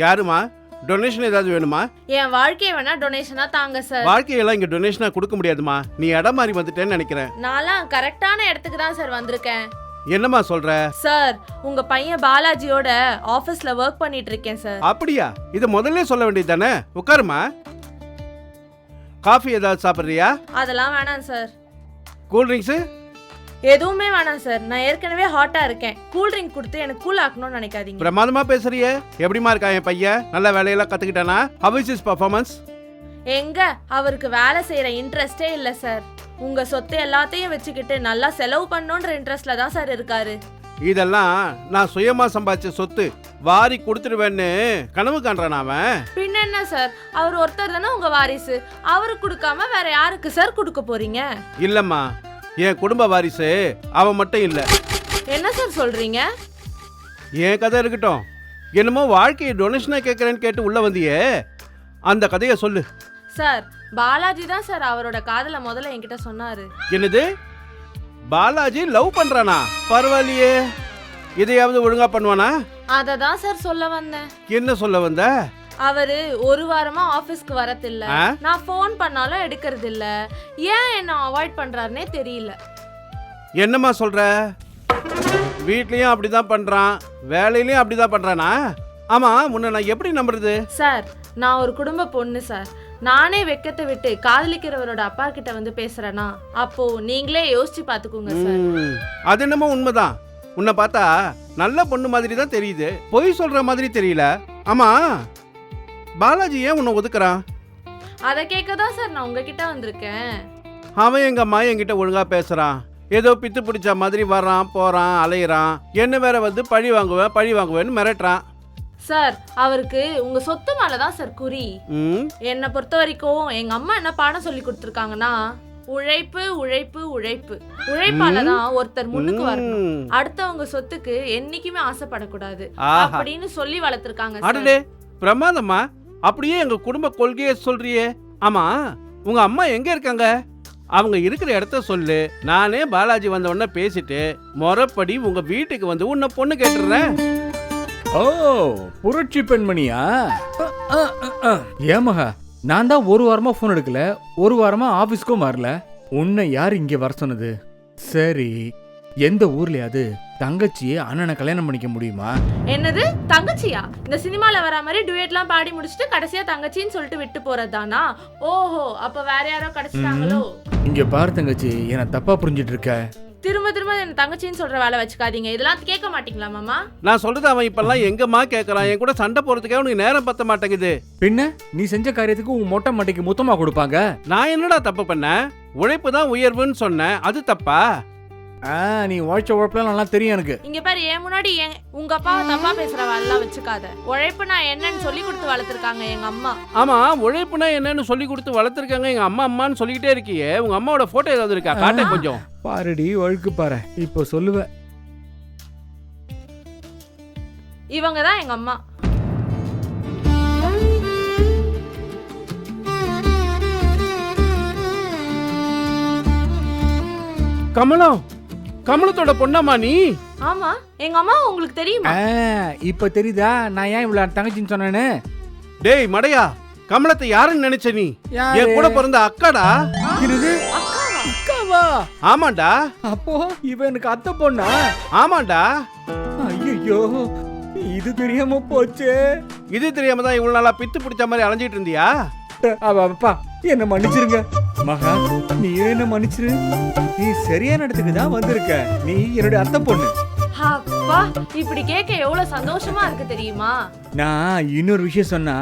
யாருமா? டொனேஷன் ஏதாவது வேணுமா? என் வாழ்க்கையை வேணா டொனேஷனா தாங்க சார். வாழ்க்கையெல்லாம் இங்க டொனேஷனா கொடுக்க முடியாதுமா. நீ இடம் மாறி வந்துட்டேன்னு நினைக்கிறேன். நான்லாம் கரெக்டான இடத்துக்கு தான் சார் வந்திருக்கேன். என்னம்மா சொல்ற? சார் உங்க பையன் பாலாஜியோட ஆபீஸ்ல ஒர்க் பண்ணிட்டு இருக்கேன் சார். அப்படியா? இத முதல்ல சொல்ல வேண்டியது தானே. உட்காருமா. காஃபி ஏதாவது சாப்பிடுறியா? அதெல்லாம் வேணாம் சார். கூல் ட்ரிங்க்ஸ் எதுவுமே வேணாம் சார். நான் ஏற்கனவே ஹாட்டா இருக்கேன். கூல் ட்ரிங்க் கொடுத்து எனக்கு கூல் ஆக்கணும்னு நினைக்காதீங்க. பிரமாதமா பேசுறியே. எப்படிமா இருக்கா என் பையன்? நல்ல வேலையெல்லாம் கத்துக்கிட்டானா? How is his performance? எங்க அவருக்கு வேலை செய்யற இன்ட்ரெஸ்டே இல்ல சார். உங்க சொத்து எல்லாத்தையும் வச்சுக்கிட்டு நல்லா செலவு பண்ணணும்ன்ற இன்ட்ரெஸ்ட்ல தான் சார் இருக்காரு. இதெல்லாம் நான் சுயமா சம்பாதிச்ச சொத்து. வாரி கொடுத்துடுவேன்னு கனவு காண்றான் அவன். பின்ன என்ன சார், அவர் ஒருத்தர் தானே உங்க வாரிசு. அவருக்கு கொடுக்காம வேற யாருக்கு சார் கொடுக்க போறீங்க? இல்லம்மா, என் குடும்ப வாரிசு அவன் மட்டும் இல்ல. என்ன சார் சொல்றீங்க? என் கதை இருக்கட்டும். என்னமோ வாழ்க்கையை டொனேஷனா கேட்கறேன்னு கேட்டு உள்ள வந்தியே, அந்த கதையை சொல்லு. சார் பாலாஜி தான் சார் அவரோட காதல முதல்ல என்கிட்ட சொன்னாரு. என்னது? பாலாஜி லவ் பண்றானா? பரவாயில்லையே. இதையாவது ஒழுங்கா பண்ணுவானா? அத தான் சார் சொல்ல வந்தேன். என்ன சொல்ல வந்த? அவரு ஒரு வாரமா ஆபீஸ்க்கு வரதில்ல. நான் ஃபோன் பண்ணாலும் எடுக்கிறது இல்ல. ஏன் என்ன அவாய்ட் பண்றாருனே தெரியல. என்னம்மா சொல்ற? வீட்லயும் அப்படிதான் பண்றான், வேலையிலயும் அப்படிதான் பண்றானா? ஆமா, முன்ன நான் எப்படி நம்புறது? சார் நான் ஒரு குடும்ப பொண்ணு சார். நானே வெக்கத்தை விட்டு காதலிக்கிறவரோட அப்பா கிட்ட வந்து பேசுறேனா, அப்போ நீங்களே யோசிச்சு பாத்துக்கோங்க சார். அது என்னமோ உண்மைதான். உன்னை பார்த்தா நல்ல பொண்ணு மாதிரி தான் தெரியுது, பொய் சொல்ற மாதிரி தெரியல. ஆமா, பாலாஜி ஏன் உன்னை ஒதுக்குறான்? அதை கேட்க தான் சார் நான் உங்ககிட்ட வந்திருக்கேன். அவன் எங்க அம்மா என்கிட்ட ஒழுங்கா பேசுறான். ஏதோ பித்து பிடிச்ச மாதிரி வர்றான் போறான் அலையிறான். என்ன வேற வந்து பழி வாங்குவேன்னு மிரட்டுறான். சார் அவருக்கு உங்க சொத்து மேலதான் சார் குறி. என்னை பொறுத்த வரைக்கும் எங்க அம்மா என்ன பாடம் சொல்லி கொடுத்துருக்காங்கன்னா, உழைப்பு உழைப்பு உழைப்பு, உழைப்பாலதான் ஒருத்தர் முன்னுக்கு வரணும், அடுத்தவங்க சொத்துக்கு என்னைக்குமே ஆசைப்படக்கூடாது அப்படின்னு சொல்லி வளர்த்திருக்காங்க. பிரமாதமா. அப்படியே எங்க குடும்ப கொள்கையை சொல்றியே. ஆமா, உங்க அம்மா எங்க இருக்காங்க? அவங்க இருக்கிற இடத்த சொல்லு. நானே பாலாஜி வந்த உடனே பேசிட்டு முறைப்படி உங்க வீட்டுக்கு வந்து உன்னை பொண்ணு கேட்டுறேன். ஓ, புரட்சி பெண்மணியா? ஏமகா, நான் தான் ஒரு வாரமா போன் எடுக்கல, ஒரு வாரமா ஆபீஸ்க்கும் வரல. உன்னை யார் இங்க வர சொன்னது? சரி, எந்த ஊர்லயாவது தங்கச்சியே அண்ணனை கல்யாணம் பண்ணிக்க முடியுமா? என்னது தங்கச்சியா? இந்த சினிமால வர மாதிரி டுயட்லாம் பாடி முடிச்சுட்டு கடைசியா தங்கச்சின்னு சொல்லிட்டு விட்டு போறதானா? ஓஹோ, அப்ப வேற யாரோ கிடைச்சிட்டாங்களோ? இங்க பாரு தங்கச்சி, என்ன தப்பா புரிஞ்சிட்டு இருக்க. திரும்ப திரும்ப என்ன தங்கச்சின்னு சொல்ற வேலை வச்சுக்காதீங்க. இதெல்லாம் கேட்க மாட்டீங்களா மாமா? நான் சொல்றது அவன் இப்பெல்லாம் எங்கம்மா கேட்கறான்? என் கூட சண்டை போறதுக்கே உனக்கு நேரம் பத்த மாட்டேங்குது. பின்ன நீ செஞ்ச காரியத்துக்கு உன் மொட்டை மாட்டைக்கு மொத்தமா கொடுப்பாங்க. நான் என்னடா தப்பு பண்ணேன்? உழைப்பு தான் உயர்வுன்னு சொன்னேன், அது தப்பா? நீ உழைப்பெல்லாம் நல்லா தெரியும் எனக்கு. இங்க பாரு, ஏன் முன்னாடி உங்க அப்பா தப்பா பேசுற வேலை வச்சுக்காத. உழைப்புனா என்னன்னு சொல்லி கொடுத்து வளர்த்திருக்காங்க எங்க அம்மா. ஆமா, உழைப்புனா என்னன்னு சொல்லி கொடுத்து வளர்த்திருக்காங்க எங்க அம்மா. அம்மான்னு சொல்லிக்கிட்டே இருக்கியே, உங்க அம்மாவோட போட்டோ ஏதாவது இருக்கா? காட்ட கொஞ்சம். பாருடி, ஒழுக்கு பாரு. இப்போ சொல்லுவேன். இவங்க தான் எங்க அம்மா. கமலம், கமலத்தோட பொண்ணாமா நீ? ஆமா, எங்க அம்மா உங்களுக்கு தெரியுமா? இப்ப தெரியுதா நான் ஏன் இவ்வளவு தங்கச்சின்னு சொன்னேன்னு? டேய் மடையா, கமலத்தை யாருன்னு நினைச்ச நீ? என் கூட பிறந்த அக்காடா. அக்காவா? ஆமாண்டா. அப்போ இவ எனக்கு அத்தை பொண்ணா? ஆமாண்டா. ஐயோ, இது தெரியாம போச்சே. இது தெரியாம தான் இவ்வளவு நாளா பித்து பிடிச்ச மாதிரி அலைஞ்சிட்டு இருந்தியா? அப்பா என்ன மன்னிச்சிருங்க மகா, நீ என்ன மன்னிச்சிரு. நீ சரியான இடத்துக்கு தான் வந்திருக்க. நீ என்னுடைய அத்தை பொண்ணு. அப்பா, இப்படி கேட்க எவ்வளவு சந்தோஷமா இருக்கு தெரியுமா? நான் இன்னொரு விஷயம் சொன்னா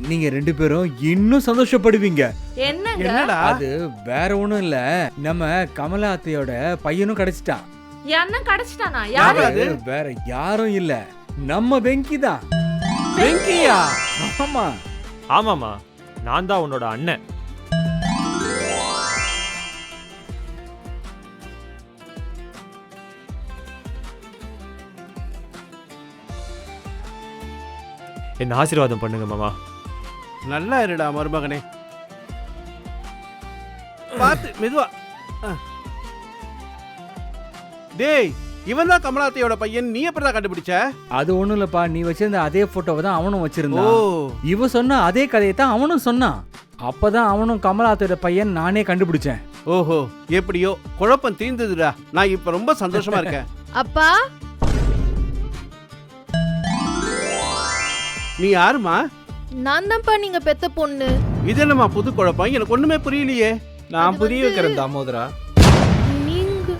நீங்க ரெண்டு பேரும் இன்னும் சந்தோஷப்படுவீங்க. என்னடா? அது வேற ஒண்ணும் இல்ல, நம்ம கமலா அத்தையோட பையனும் கிடைச்சிட்டான். அண்ணன் கிடைச்சிட்டானா? யாரு அது? வேற யாரும் இல்ல, நம்ம வெங்கி தான். வெங்கியா? ஆமா. ஆமாமா, நான் தான் உன்னோட அண்ணன். என்ன ஆசீர்வாதம் பண்ணுங்க மாமா. நல்லா இருடா மருமகனே. பார்த்து மெதுவா. டேய், இவன் தான் கமலாத்தையோட பையன், நீ எப்படிதான் கண்டுபிடிச்ச? அது ஒண்ணும் இல்லப்பா, நீ வச்சிருந்த அதே போட்டோவை தான் அவனும் ஓ வச்சிருந்தான். இவ சொன்ன அதே கதையை தான் அவனும் சொன்னான். அப்பதான் அவனும் கமலாத்தையோட பையன் நானே கண்டுபிடிச்சேன். ஓஹோ, எப்படியோ குழப்பம் தீர்ந்ததுடா. நான் இப்ப ரொம்ப சந்தோஷமா இருக்கேன். அப்பா நீ யாருமா? நான் தான்ப்பா நீங்க பெத்த பொண்ணு. இது என்னம்மா புது குழப்பம்? எனக்கு ஒண்ணுமே புரியலையே. நான் புரிய வைக்கிறேன் தாமோதரா. நீங்க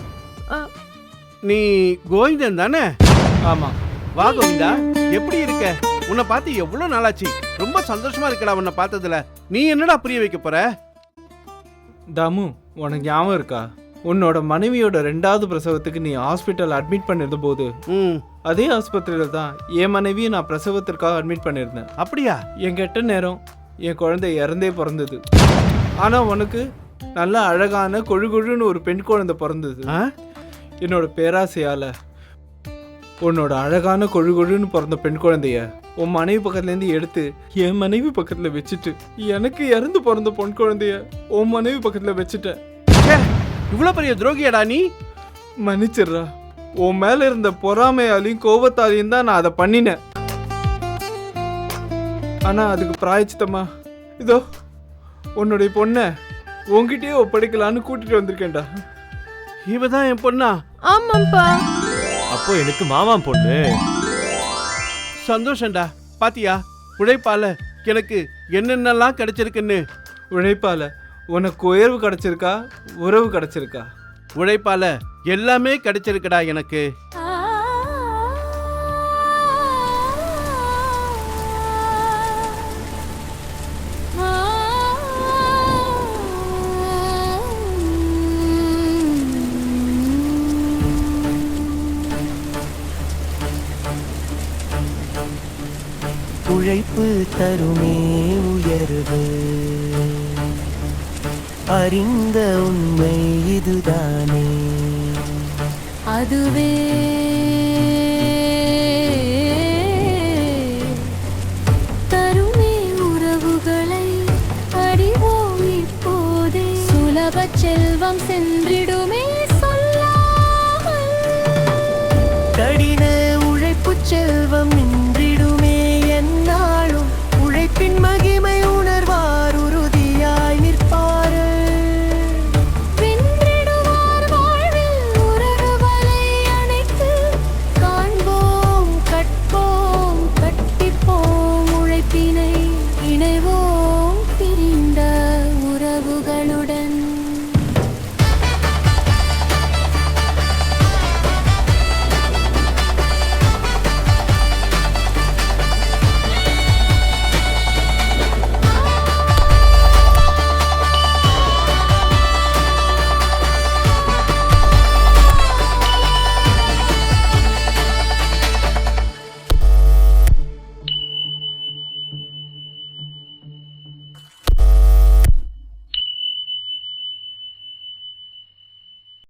நீ கோவிந்தன் தானே? ஆமா. வா கோவிந்தா, எப்படி இருக்க? உன்னை பார்த்து எவ்வளவு நாளாச்சு. ரொம்ப சந்தோஷமா இருக்கடா உன்னை பார்த்ததுல. நீ என்னடா புரிய வைக்க போற? தாமு, உனக்கு ஞாபகம் இருக்கா? உன்னோட மனைவியோட 2வது பிரசவத்துக்கு நீ ஹாஸ்பிட்டல் அட்மிட் பண்ணிருந்த போது அதே ஆஸ்பத்திரியில தான் என் மனைவியை நான் பிரசவத்திற்காக அட்மிட் பண்ணியிருந்தேன். அப்படியா? என் கெட்ட நேரம் என் குழந்தை இறந்தே பிறந்தது. ஆனா உனக்கு நல்ல அழகான கொழுன்னு ஒரு பெண் குழந்தை பிறந்தது. என்னோட பேராசையால உன்னோட அழகான கொழுன்னு பிறந்த பெண் குழந்தைய உன் மனைவி பக்கத்துல இருந்து எடுத்து என் மனைவி பக்கத்துல வச்சுட்டு எனக்கு இறந்து பிறந்த பொன் குழந்தைய உன் மனைவி பக்கத்துல வச்சுட்டேன். இவ்வளவு பெரிய துரோகியடா நீ. மன்னிச்சிடுறா. உன் மேல இருந்த பொறாமையாலையும் கோபத்தாலையும் தான் நான் அதை பண்ணினேன். ஆனா அதுக்கு பிராயச்சித்தமா இதோ உன்னுடைய பொண்ண உன்கிட்டயே ஒப்படைக்கலான்னு கூட்டிட்டு வந்திருக்கேன்டா. இவதான் என் பொண்ணா? ஆமாப்பா. அப்போ எனக்கு மாமா பொண்ணு. சந்தோஷம்டா. பாத்தியா, உழைப்பால எனக்கு என்னென்னலாம் கிடைச்சிருக்குன்னு. உழைப்பால உனக்கு உயர்வு கிடைச்சிருக்கா, உறவு கிடைச்சிருக்கா? உழைப்பால எல்லாமே கிடைச்சிருக்குடா எனக்கு. உழைப்பு தருமே உயர்வு, அறிந்த உண்மை இதுதானே, அதுவே தருமே உறவுகளை அறிவோம் இப்போதே. சுலப செல்வம் சென்றிடுமே சொல்லாமல், கடின உழைப்பு செல்வம் நின்றிடுமே என்னாலும் உழைப்பின் மகிழ்ச்சி